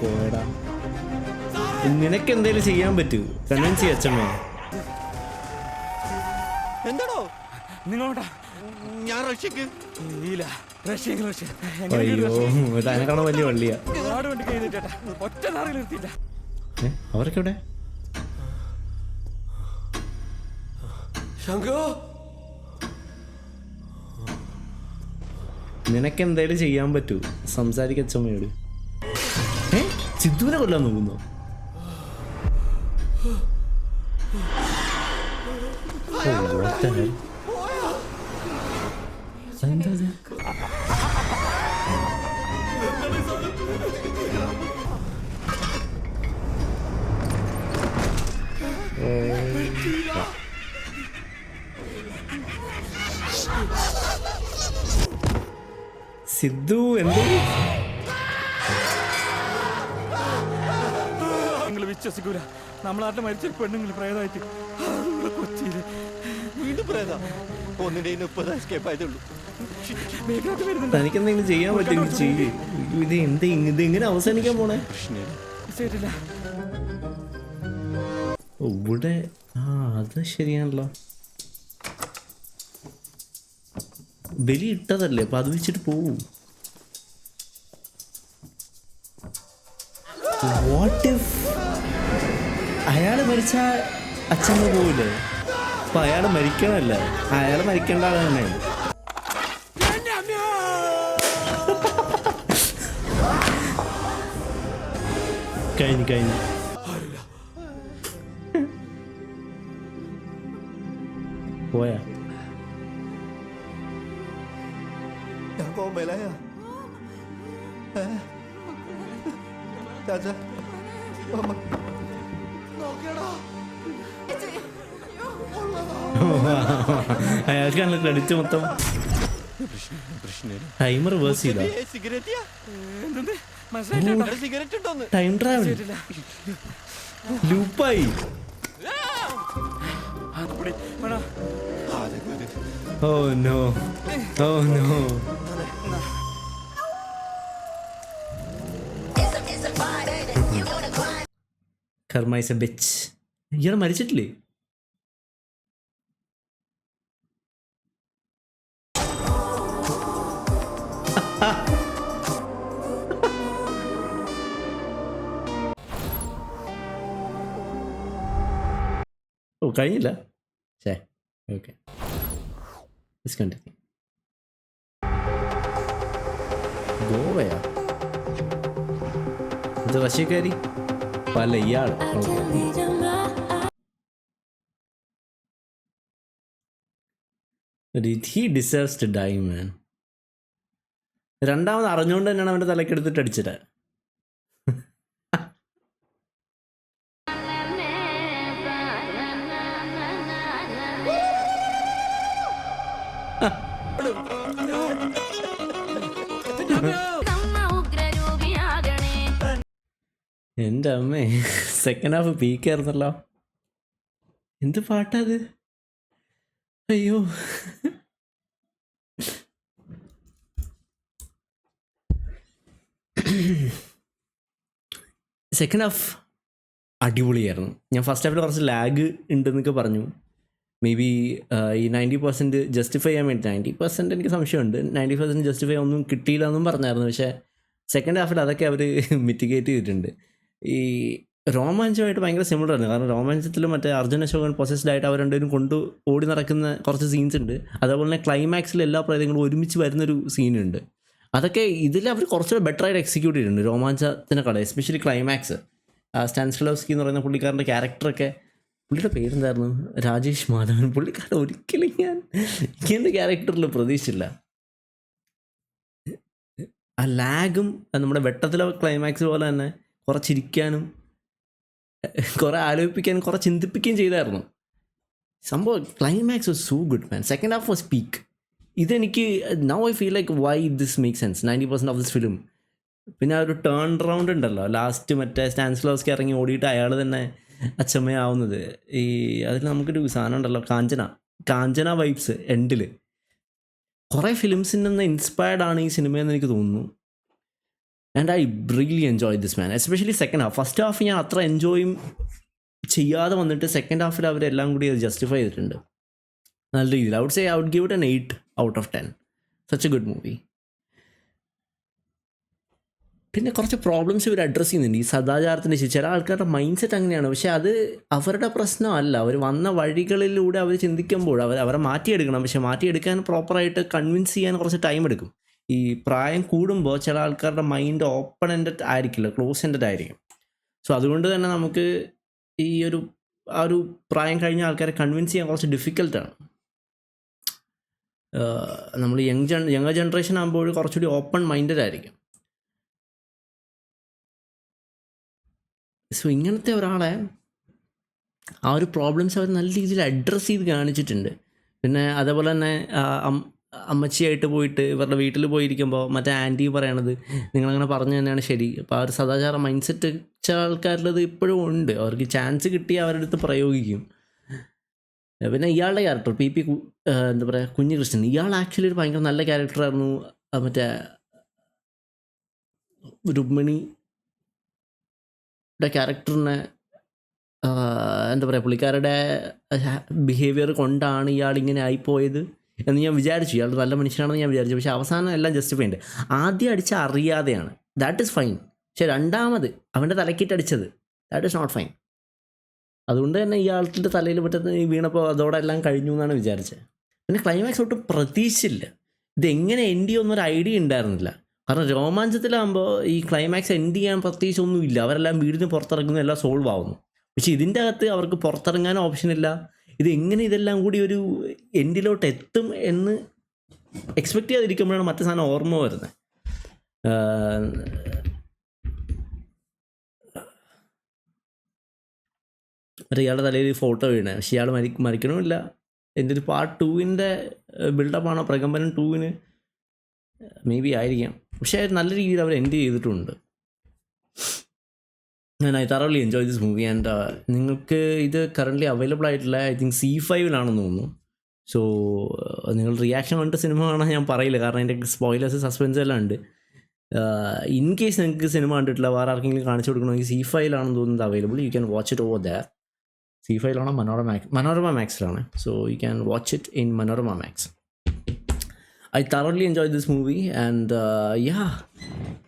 പോയടാ. നിനക്ക് എന്തേലും ചെയ്യാൻ പറ്റൂ? കൺവിൻസ് ചെയ്യ അച്ഛമ്മേ. എന്താണോ നിങ്ങളോട്ടാ ഞാൻ റഷ്യക്ക് ഇല്ല റഷ്യ അയ്യോ അതിനെക്കാണോ വലിയ വള്ളിയാ. ഒരുപാട് വണ്ടി കഴിഞ്ഞിട്ടാ ഒറ്റ നാറിൽ നിർത്തിയില്ല. അവരൊക്കെ ഇവിടെ ശങ്കോ നിനക്ക് എന്തേലും ചെയ്യാൻ പറ്റൂ? സംസാരിക്ക അച്ഛമ്മയോട്. സിദ്ധുവിനെ കൊല്ലാൻ നോക്കുന്നോ? സിദ്ധു എന്തോ നിങ്ങൾ വിശ്വസിക്കൂല, നമ്മളാട്ട് മരിച്ച പെണ്ണുങ്ങൾ പ്രേതമായിട്ട് കൊച്ചിയില് വീണ്ടും പ്രേതാ. ഒന്നിന്റെ 30 എസ്കേപ്പ് ആയതുള്ളൂ. തനിക്ക് എന്തെങ്കിലും ചെയ്യാൻ പറ്റുമെങ്കിൽ ചെയ്യേ. ഇത് എങ്ങനെ അവസാനിക്കാൻ പോണേ? ഇവിടെ അത് ശരിയാണല്ലോ. ബലി ഇട്ടതല്ലേ, അപ്പൊ അത് വെച്ചിട്ട് പോവും. വാട്ട് ഇഫ് അയാള് മരിച്ച അച്ഛമ്മ പോവില്ലേ? അപ്പൊ അയാള് മരിക്കണല്ലേ? അയാള് മരിക്കേണ്ട ആള് തന്നെ. കഴിഞ്ഞു പോയാ. ഞാൻ കോമ്പയിലായ ചാച്ചാ അയാൾക്കാണല്ലോ ക്രെഡിറ്റ് മൊത്തം. ടൈമർ റിവേഴ്സ് ചെയ്താ. ടൈം ട്രാവൽ ലൂപ്പായി. Oh no. കർമ്മ ഈസ് എ ബിച്ച്. ഇയാൾ മരിച്ചിട്ടില്ലേ? ഓ കഴിഞ്ഞില്ല. ശേ ഓക്കെ കണ്ടിന്യൂ. ഗോവയാ? ഇത് റഷ്യക്കാരി പല ഇയാൾ. He deserves to die, man. രണ്ടാമത് അറിഞ്ഞുകൊണ്ട് തന്നെയാണ് അവൻ്റെ തലക്കെടുത്തിട്ട് അടിച്ചത്. എൻ്റെ അമ്മേ, സെക്കൻഡ് ഹാഫ് പീക്കായിരുന്നല്ലോ. എന്ത് പാട്ടാത്? അയ്യോ. സെക്കൻഡ് ഹാഫ് അടിപൊളിയായിരുന്നു. ഞാൻ ഫസ്റ്റ് ഹാഫിൽ കുറച്ച് ലാഗ് ഉണ്ടെന്നൊക്കെ പറഞ്ഞു. മേ ബി ഈ 90% ജസ്റ്റിഫൈ ചെയ്യാൻ വേണ്ടി 90% എനിക്ക് സംശയമുണ്ട്. 90% ജസ്റ്റിഫൈ ഒന്നും കിട്ടിയില്ല എന്നും പറഞ്ഞായിരുന്നു. പക്ഷേ സെക്കൻഡ് ഹാഫിൽ അതൊക്കെ അവർ മിറ്റിഗേറ്റ് ചെയ്തിട്ടുണ്ട്. ഈ രോമാഞ്ചമായിട്ട് ഭയങ്കര സിമിലർ ആയിരുന്നു. കാരണം രോമാഞ്ചത്തിൽ മറ്റേ അർജുൻ അശോകൻ പൊസസ്ഡ് ആയിട്ട് അവർ രണ്ടുപേരും കൊണ്ട് ഓടി നടക്കുന്ന കുറച്ച് സീൻസ് ഉണ്ട്. അതേപോലെ തന്നെ ക്ലൈമാക്സിൽ എല്ലാ പ്രേതങ്ങളും ഒരുമിച്ച് വരുന്നൊരു സീനുണ്ട്. അതൊക്കെ ഇതിൽ അവർ കുറച്ചുകൂടെ ബെറ്ററായിട്ട് എക്സിക്യൂട്ട് ചെയ്തിട്ടുണ്ട് രോമാഞ്ചത്തിനെക്കാളും. Especially climax. സ്റ്റാൻസ്ലവ്സ്കി എന്ന് പറയുന്ന പുള്ളിക്കാരൻ്റെ ക്യാരക്ടറൊക്കെ, പുള്ളിയുടെ പേരെന്തായിരുന്നു? രാജേഷ് മാധവൻ. പുള്ളിക്കാരൻ ഒരിക്കലും ഞാൻ ഇങ്ങനത്തെ ക്യാരക്ടറിൽ പ്രതീക്ഷിച്ചില്ല. ആ ലാഗും നമ്മുടെ വെട്ടത്തിലെ ക്ലൈമാക്സ് പോലെ തന്നെ കുറച്ചിരിക്കാനും കുറേ ആലോചിപ്പിക്കാനും കുറേ ചിന്തിപ്പിക്കുകയും ചെയ്തായിരുന്നു. സംഭവം climax was so good man. Second half was peak. ഇതെനിക്ക് now I feel like why this make sense 90% of this film. പിന്നെ ആ ഒരു ടേൺ റൗണ്ട് ഉണ്ടല്ലോ ലാസ്റ്റ്, മറ്റേ സ്റ്റാൻസ്ലവ്സ്കി ഇറങ്ങി ഓടിയിട്ട് അയാൾ തന്നെ അച്ഛമ്മയാവുന്നത്. ഈ അതിൽ നമുക്കൊരു സാധനം ഉണ്ടല്ലോ, കാഞ്ചന വൈബ്സ് എൻഡിൽ. കുറേ ഫിലിംസിൽ നിന്ന് ഇൻസ്പയർഡ് ആണ് ഈ സിനിമയെന്ന് എനിക്ക് തോന്നുന്നു. And I really enjoy this man, especially second half. First half ഞാൻ അത്ര എൻജോയും ചെയ്യാതെ വന്നിട്ട് സെക്കൻഡ് ഹാഫിൽ അവരെല്ലാം കൂടി അത് ജസ്റ്റിഫൈ ചെയ്തിട്ടുണ്ട് നല്ല രീതിയിൽ. I would give it an 8 out of 10. Such a good movie. പിന്നെ കുറച്ച് പ്രോബ്ലംസ് ഇവർ അഡ്രസ്സ് ചെയ്യുന്നുണ്ട് ഈ സദാചാരത്തിൻ്റെ. ചില ആൾക്കാരുടെ മൈൻഡ് സെറ്റ് അങ്ങനെയാണ്, പക്ഷേ അത് അവരുടെ പ്രശ്നമല്ല. അവർ വന്ന വഴികളിലൂടെ അവർ ചിന്തിക്കുമ്പോൾ അവരെ മാറ്റിയെടുക്കണം. പക്ഷെ മാറ്റിയെടുക്കാൻ പ്രോപ്പറായിട്ട് കൺവിൻസ് ചെയ്യാൻ കുറച്ച് ടൈം എടുക്കും. ഈ പ്രായം കൂടുമ്പോൾ ചില ആൾക്കാരുടെ മൈൻഡ് ഓപ്പൺ എൻഡഡ് ആയിരിക്കില്ല, ക്ലോസ് എൻഡഡ് ആയിരിക്കും. സോ അതുകൊണ്ട് തന്നെ നമുക്ക് ഈ ആ ഒരു പ്രായം കഴിഞ്ഞ ആൾക്കാരെ കൺവിൻസ് ചെയ്യാൻ കുറച്ച് ഡിഫിക്കൽട്ടാണ്. നമ്മൾ യങ്ങർ ജനറേഷൻ ആകുമ്പോൾ കുറച്ചുകൂടി ഓപ്പൺ മൈൻഡഡ് ആയിരിക്കും. സോ ഇങ്ങനത്തെ ഒരാളെ ആ ഒരു പ്രോബ്ലംസ് അവർ നല്ല രീതിയിൽ അഡ്രസ്സ് ചെയ്ത് കാണിച്ചിട്ടുണ്ട്. പിന്നെ അതേപോലെ തന്നെ അമ്മച്ചിയായിട്ട് പോയിട്ട് ഇവരുടെ വീട്ടിൽ പോയിരിക്കുമ്പോൾ മറ്റേ ആൻറ്റി പറയണത് നിങ്ങളങ്ങനെ പറഞ്ഞു തന്നെയാണ് ശരി. അപ്പോൾ ആ ഒരു സദാചാര മൈൻഡ് സെറ്റ് ചില ആൾക്കാരിലത് ഇപ്പോഴും ഉണ്ട്. അവർക്ക് ചാൻസ് കിട്ടി അവരുടെ അടുത്ത് പ്രയോഗിക്കും. പിന്നെ ഇയാളുടെ ക്യാരക്ടർ പി എന്താ പറയുക, കുഞ്ഞികൃഷ്ണൻ, ഇയാൾ ആക്ച്വലി ഒരു ഭയങ്കര നല്ല ക്യാരക്ടറായിരുന്നു. മറ്റേ രുക്മിണിയുടെ ക്യാരക്ടറിനെ എന്താ പറയുക, പുള്ളിക്കാരുടെ ബിഹേവിയർ കൊണ്ടാണ് ഇയാൾ ഇങ്ങനെ ആയിപ്പോയത് എന്ന് ഞാൻ വിചാരിച്ചു. ഇയാൾ നല്ല മനുഷ്യനാണെന്ന് ഞാൻ വിചാരിച്ചു. പക്ഷേ അവസാനം എല്ലാം ജസ്റ്റിഫൈ ഉണ്ട്. ആദ്യം അടിച്ച അറിയാതെയാണ്, ദാറ്റ് ഈസ് ഫൈൻ. പക്ഷെ രണ്ടാമത് അവൻ്റെ തലക്കിട്ട് അടിച്ചത്, ദാറ്റ് ഈസ് നോട്ട് ഫൈൻ. അതുകൊണ്ട് തന്നെ ഇയാളുടെ തലയിൽ പെട്ടെന്ന് വീണപ്പോൾ അതോടെ എല്ലാം കഴിഞ്ഞു എന്നാണ് വിചാരിച്ചത്. പിന്നെ ക്ലൈമാക്സ് ഒട്ടും പ്രതീക്ഷിച്ചില്ല. ഇതെങ്ങനെ എൻഡ് ചെയ്യുമെന്നൊരു ഐഡിയ ഉണ്ടായിരുന്നില്ല. കാരണം രോമാഞ്ചത്തിലാകുമ്പോൾ ഈ ക്ലൈമാക്സ് എൻഡ് ചെയ്യാൻ പ്രത്യേകിച്ചൊന്നുമില്ല. അവരെല്ലാം വീടിന് പുറത്തിറങ്ങുന്നു, എല്ലാം സോൾവ് ആവുന്നു. പക്ഷെ ഇതിൻ്റെ അകത്ത് അവർക്ക് പുറത്തിറങ്ങാൻ ഓപ്ഷനില്ല. ഇത് എങ്ങനെ ഇതെല്ലാം കൂടി ഒരു എൻഡിലോട്ട് എത്തും എന്ന് എക്സ്പെക്റ്റ് ചെയ്യാതിരിക്കുമ്പോഴാണ് മറ്റേ സാധനം ഓർമ്മ വരുന്നത്. ഇയാളുടെ തലയിൽ ഫോട്ടോ വീണേ, പക്ഷെ ഇയാൾ മരിക്കണമില്ല. എൻ്റെ ഒരു പാർട്ട് 2-ൻ്റെ ബിൽഡപ്പാണോ പ്രകമ്പനം 2-ന് മേ ബി ആയിരിക്കാം. പക്ഷേ നല്ല രീതിയിൽ അവർ എൻഡ് ചെയ്തിട്ടുണ്ട്. ഞാൻ I thoroughly enjoy this movie. And നിങ്ങൾക്ക് ഇത് കറൻ്റ്ലി അവൈലബിൾ ആയിട്ടുള്ള ഐ തിങ്ക് C5-ലാണെന്ന് തോന്നുന്നു. സോ നിങ്ങൾ റിയാക്ഷൻ കണ്ട സിനിമ കാണാൻ ഞാൻ പറയില്ല, കാരണം അതിൻ്റെ സ്പോയിലേഴ്സ് സസ്പെൻസ് എല്ലാം ഉണ്ട്. ഇൻ കേസ് നിങ്ങൾക്ക് സിനിമ കണ്ടിട്ടില്ല, വേറെ ആർക്കെങ്കിലും കാണിച്ചു കൊടുക്കണമെങ്കിൽ C5-ലാണെന്ന് തോന്നുന്നത് available. You can watch it over there. C5-ലാണോ മനോരമ മാക്സിലാണ്. So you can watch it in Manorama max. I thoroughly enjoyed this movie and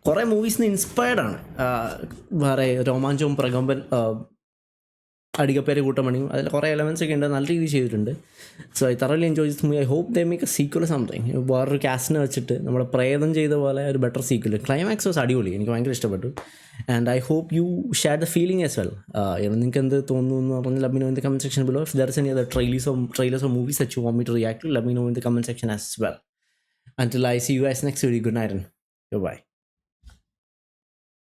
കുറേ മൂവീസിന് ഇൻസ്പയർഡ് ആണ്. വേറെ രോമാഞ്ചവും പ്രകമ്പൻ അടികപ്പേര് കൂട്ടമണിയും അതിൽ കുറേ എലമെൻറ്റ്സ് ഒക്കെ ഉണ്ട്, നല്ല രീതിയിൽ ചെയ്തിട്ടുണ്ട്. So I thoroughly enjoyed this movie. I hope they make a sequel or something. വേറൊരു കാസ്റ്റിനെ വെച്ചിട്ട് നമ്മുടെ പ്രേതം ചെയ്ത പോലെ ഒരു ബെറ്റർ സീക്വൽ. ക്ലൈമാക്സ് വാസ് അടിപൊളി, എനിക്ക് ഭയങ്കര ഇഷ്ടപ്പെട്ടു. And I hope you share the feeling as well. നിങ്ങൾക്ക് എന്ത് തോന്നുന്നു എന്ന് പറഞ്ഞാൽ let me know in the comment section below. If there is any other trailers or movies that you want me to react to, let me know in the comment section as well. Until I see you guys next video, good night and goodbye.